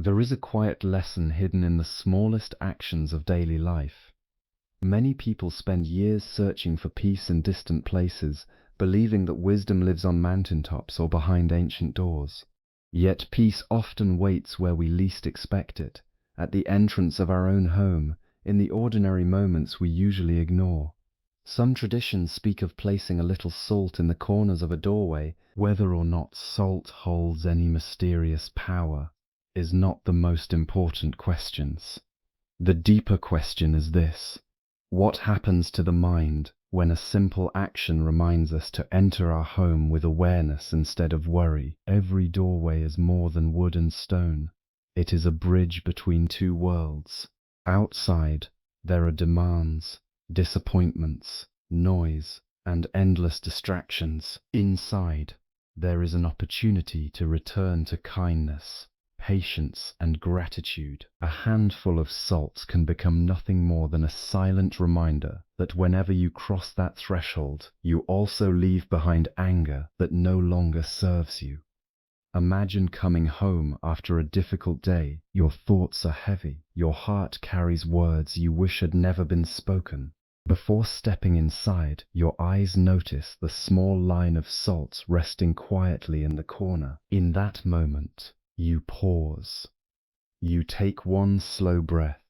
There is a quiet lesson hidden in the smallest actions of daily life. Many people spend years searching for peace in distant places, believing that wisdom lives on mountaintops or behind ancient doors. Yet peace often waits where we least expect it, at the entrance of our own home, in the ordinary moments we usually ignore. Some traditions speak of placing a little salt in the corners of a doorway. Whether or not salt holds any mysterious power is not the most important questions. The deeper question is this: what happens to the mind when a simple action reminds us to enter our home with awareness instead of worry? Every doorway is more than wood and stone. It is a bridge between two worlds. Outside, there are demands, disappointments, noise, and endless distractions. Inside, there is an opportunity to return to kindness, patience, and gratitude. A handful of salt can become nothing more than a silent reminder that whenever you cross that threshold, you also leave behind anger that no longer serves you. Imagine coming home after a difficult day. Your thoughts are heavy. Your heart carries words you wish had never been spoken. Before stepping inside, your eyes notice the small line of salt resting quietly in the corner. In that moment, you pause. You take one slow breath.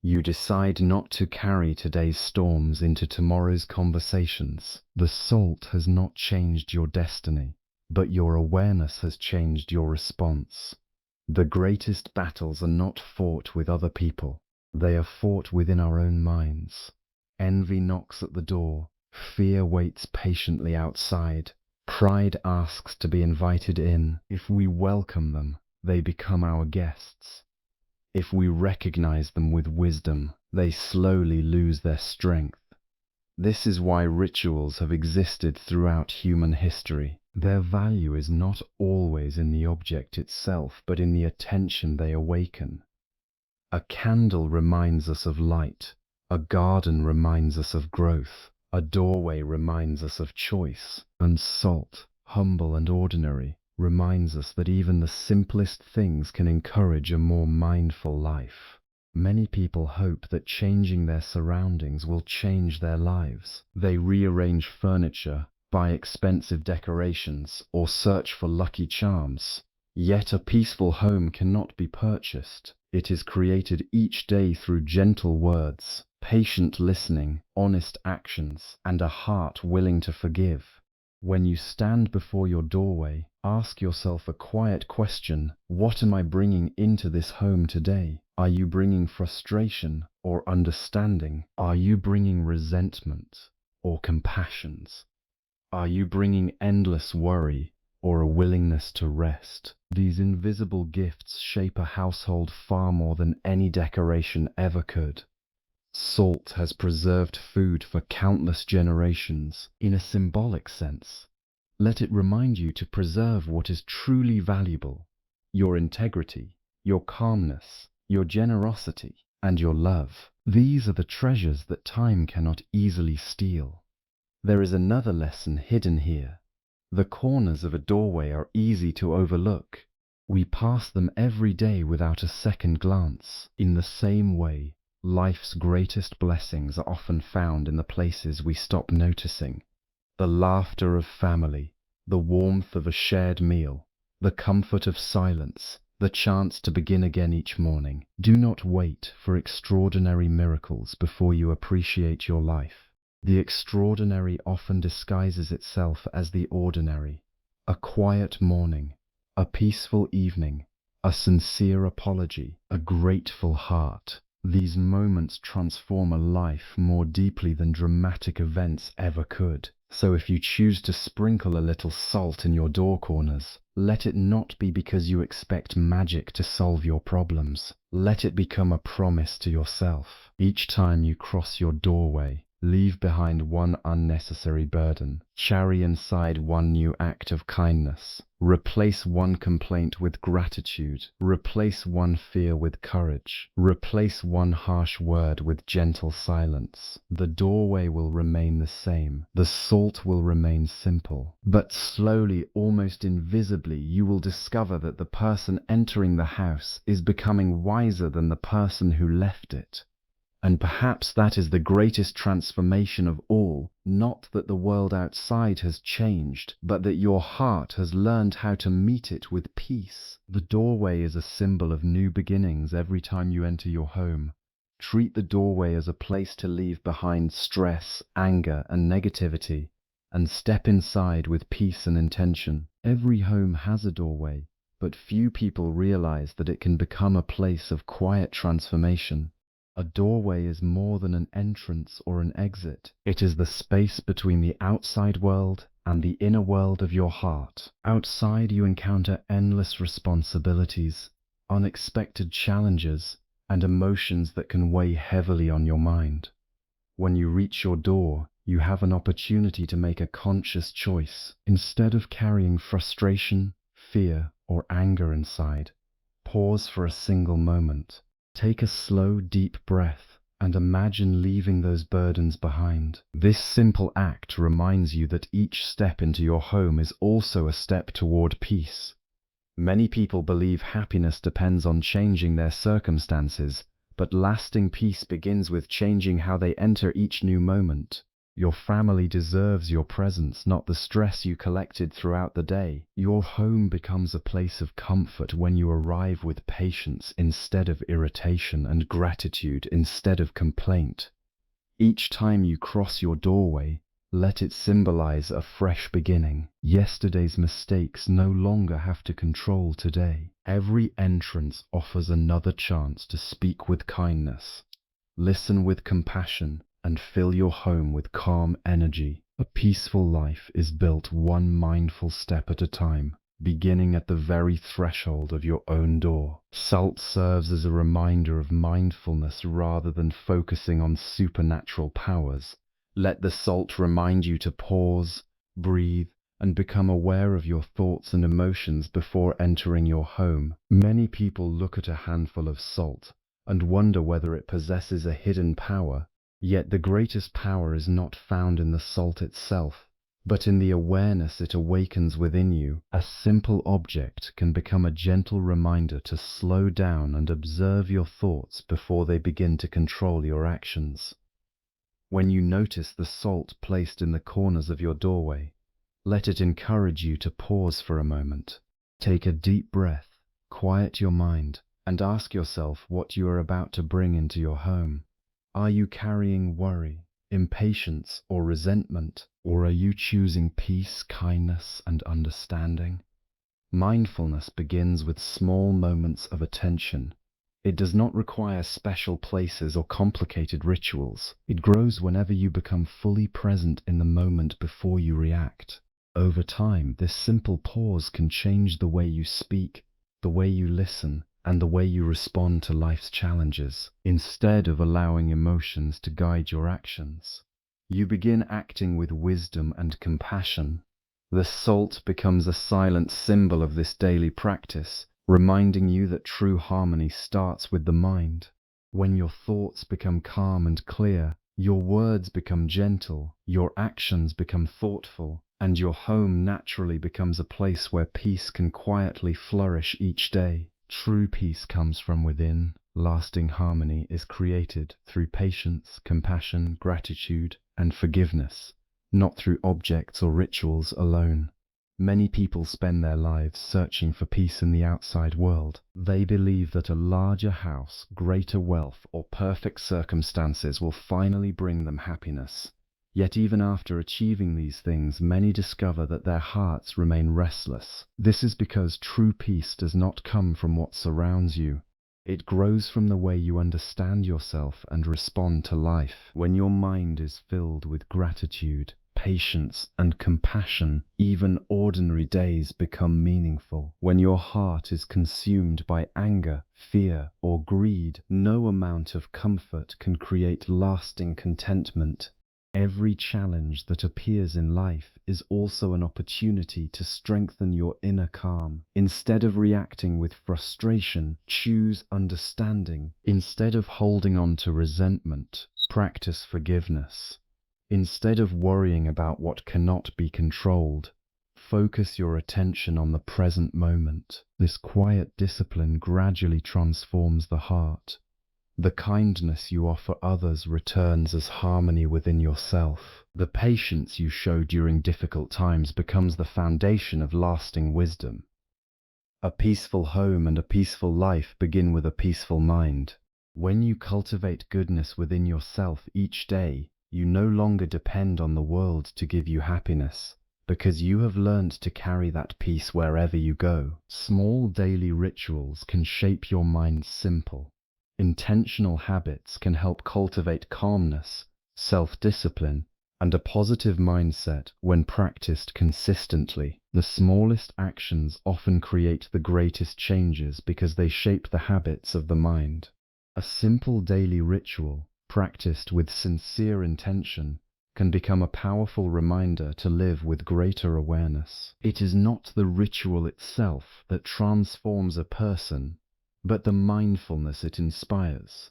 You decide not to carry today's storms into tomorrow's conversations. The salt has not changed your destiny, but your awareness has changed your response. The greatest battles are not fought with other people. They are fought within our own minds. Envy knocks at the door. Fear waits patiently outside. Pride asks to be invited in. If we welcome them, they become our guests. If we recognize them with wisdom, they slowly lose their strength. This is why rituals have existed throughout human history. Their value is not always in the object itself, but in the attention they awaken. A candle reminds us of light. A garden reminds us of growth. A doorway reminds us of choice. And salt, humble and ordinary, reminds us that even the simplest things can encourage a more mindful life. Many people hope that changing their surroundings will change their lives. They rearrange furniture, buy expensive decorations, or search for lucky charms. Yet a peaceful home cannot be purchased. It is created each day through gentle words, patient listening, honest actions, and a heart willing to forgive. When you stand before your doorway, ask yourself a quiet question: what am I bringing into this home today? Are you bringing frustration or understanding? Are you bringing resentment or compassions? Are you bringing endless worry or a willingness to rest? These invisible gifts shape a household far more than any decoration ever could. Salt has preserved food for countless generations in a symbolic sense. Let it remind you to preserve what is truly valuable: your integrity, your calmness, your generosity, and your love. These are the treasures that time cannot easily steal. There is another lesson hidden here. The corners of a doorway are easy to overlook. We pass them every day without a second glance. In the same way, life's greatest blessings are often found in the places we stop noticing. The laughter of family, the warmth of a shared meal, the comfort of silence, the chance to begin again each morning. Do not wait for extraordinary miracles before you appreciate your life. The extraordinary often disguises itself as the ordinary. A quiet morning, a peaceful evening, a sincere apology, a grateful heart. These moments transform a life more deeply than dramatic events ever could. So if you choose to sprinkle a little salt in your door corners, let it not be because you expect magic to solve your problems. Let it become a promise to yourself. Each time you cross your doorway, Leave behind one unnecessary burden. Carry inside one new act of kindness. Replace one complaint with gratitude. Replace one fear with courage. Replace one harsh word with gentle silence. The doorway will remain the same. The salt will remain simple. But slowly, almost invisibly, you will discover that the person entering the house is becoming wiser than the person who left it. And perhaps that is the greatest transformation of all, not that the world outside has changed, but that your heart has learned how to meet it with peace. The doorway is a symbol of new beginnings every time you enter your home. Treat the doorway as a place to leave behind stress, anger, and negativity, and step inside with peace and intention. Every home has a doorway, but few people realize that it can become a place of quiet transformation. A doorway is more than an entrance or an exit. It is the space between the outside world and the inner world of your heart. Outside you encounter endless responsibilities, unexpected challenges, and emotions that can weigh heavily on your mind. When you reach your door, you have an opportunity to make a conscious choice. Instead of carrying frustration, fear, or anger inside, pause for a single moment. Take a slow, deep breath and imagine leaving those burdens behind. This simple act reminds you that each step into your home is also a step toward peace. Many people believe happiness depends on changing their circumstances, but lasting peace begins with changing how they enter each new moment. Your family deserves your presence, not the stress you collected throughout the day. Your home becomes a place of comfort when you arrive with patience instead of irritation and gratitude instead of complaint. Each time you cross your doorway, let it symbolize a fresh beginning. Yesterday's mistakes no longer have to control today. Every entrance offers another chance to speak with kindness, listen with compassion, and fill your home with calm energy. A peaceful life is built one mindful step at a time, beginning at the very threshold of your own door. Salt serves as a reminder of mindfulness rather than focusing on supernatural powers. Let the salt remind you to pause, breathe, and become aware of your thoughts and emotions before entering your home. Many people look at a handful of salt and wonder whether it possesses a hidden power. Yet the greatest power is not found in the salt itself, but in the awareness it awakens within you. A simple object can become a gentle reminder to slow down and observe your thoughts before they begin to control your actions. When you notice the salt placed in the corners of your doorway, let it encourage you to pause for a moment. Take a deep breath, quiet your mind, and ask yourself what you are about to bring into your home. Are you carrying worry, impatience, or resentment, or are you choosing peace, kindness, and understanding? Mindfulness begins with small moments of attention. It does not require special places or complicated rituals. It grows whenever you become fully present in the moment before you react. Over time, this simple pause can change the way you speak, the way you listen, and the way you respond to life's challenges. Instead of allowing emotions to guide your actions, you begin acting with wisdom and compassion. The salt becomes a silent symbol of this daily practice, reminding you that true harmony starts with the mind. When your thoughts become calm and clear, your words become gentle, your actions become thoughtful, and your home naturally becomes a place where peace can quietly flourish each day. True peace comes from within. Lasting harmony is created through patience, compassion, gratitude, and forgiveness, not through objects or rituals alone. Many people spend their lives searching for peace in the outside world. They believe that a larger house, greater wealth, or perfect circumstances will finally bring them happiness. Yet even after achieving these things, many discover that their hearts remain restless. This is because true peace does not come from what surrounds you. It grows from the way you understand yourself and respond to life. When your mind is filled with gratitude, patience, and compassion, even ordinary days become meaningful. When your heart is consumed by anger, fear, or greed, no amount of comfort can create lasting contentment. Every challenge that appears in life is also an opportunity to strengthen your inner calm. Instead of reacting with frustration, choose understanding. Instead of holding on to resentment, practice forgiveness. Instead of worrying about what cannot be controlled, focus your attention on the present moment. This quiet discipline gradually transforms the heart. The kindness you offer others returns as harmony within yourself. The patience you show during difficult times becomes the foundation of lasting wisdom. A peaceful home and a peaceful life begin with a peaceful mind. When you cultivate goodness within yourself each day, you no longer depend on the world to give you happiness, because you have learned to carry that peace wherever you go. Small daily rituals can shape your mind. Simple, intentional habits can help cultivate calmness, self-discipline, and a positive mindset when practiced consistently. The smallest actions often create the greatest changes because they shape the habits of the mind. A simple daily ritual, practiced with sincere intention, can become a powerful reminder to live with greater awareness. It is not the ritual itself that transforms a person, but the mindfulness it inspires.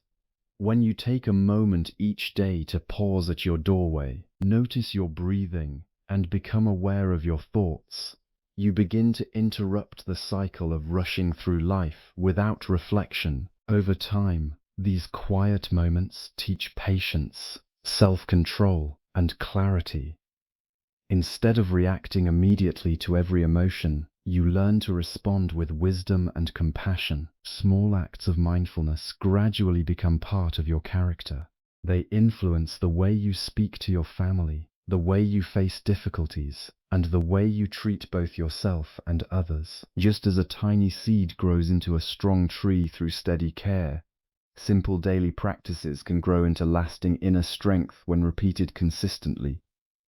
When you take a moment each day to pause at your doorway, notice your breathing, and become aware of your thoughts, you begin to interrupt the cycle of rushing through life without reflection. Over time, these quiet moments teach patience, self-control, and clarity. Instead of reacting immediately to every emotion, you learn to respond with wisdom and compassion. Small acts of mindfulness gradually become part of your character. They influence the way you speak to your family, the way you face difficulties, and the way you treat both yourself and others. Just as a tiny seed grows into a strong tree through steady care, simple daily practices can grow into lasting inner strength when repeated consistently.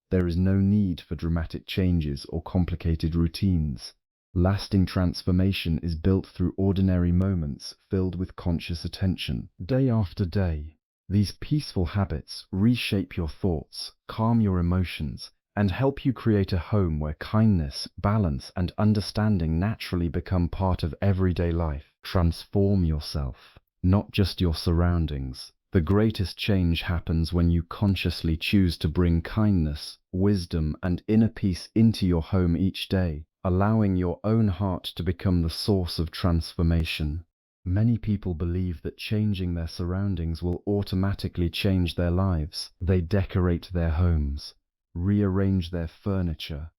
There is no need for dramatic changes or complicated routines. Lasting transformation is built through ordinary moments filled with conscious attention. Day after day, these peaceful habits reshape your thoughts, calm your emotions, and help you create a home where kindness, balance, and understanding naturally become part of everyday life. Transform yourself, not just your surroundings. The greatest change happens when you consciously choose to bring kindness, wisdom, and inner peace into your home each day, allowing your own heart to become the source of transformation. Many people believe that changing their surroundings will automatically change their lives. They decorate their homes, rearrange their furniture,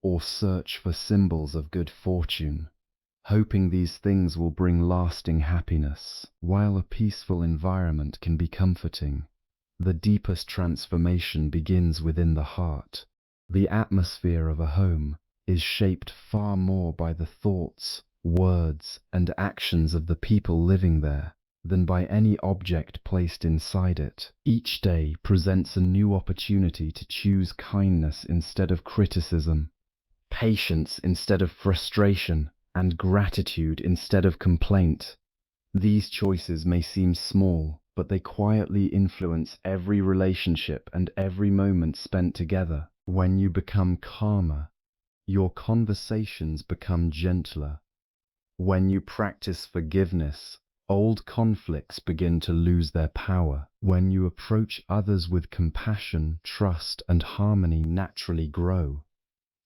or search for symbols of good fortune, hoping these things will bring lasting happiness. While a peaceful environment can be comforting, the deepest transformation begins within the heart. The atmosphere of a home is shaped far more by the thoughts, words, and actions of the people living there than by any object placed inside it. Each day presents a new opportunity to choose kindness instead of criticism, patience instead of frustration, and gratitude instead of complaint. These choices may seem small, but they quietly influence every relationship and every moment spent together. When you become calmer, your conversations become gentler. When you practice forgiveness, old conflicts begin to lose their power. When you approach others with compassion, trust, and harmony naturally grow.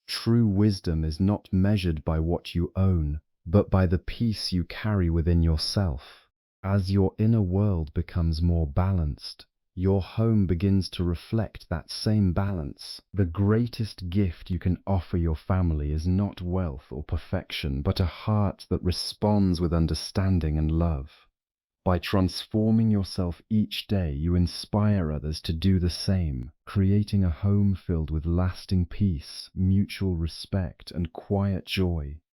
True wisdom is not measured by what you own, but by the peace you carry within yourself. As your inner world becomes more balanced, your home begins to reflect that same balance. The greatest gift you can offer your family is not wealth or perfection, but a heart that responds with understanding and love. By transforming yourself each day, you inspire others to do the same, creating a home filled with lasting peace, mutual respect, and quiet joy.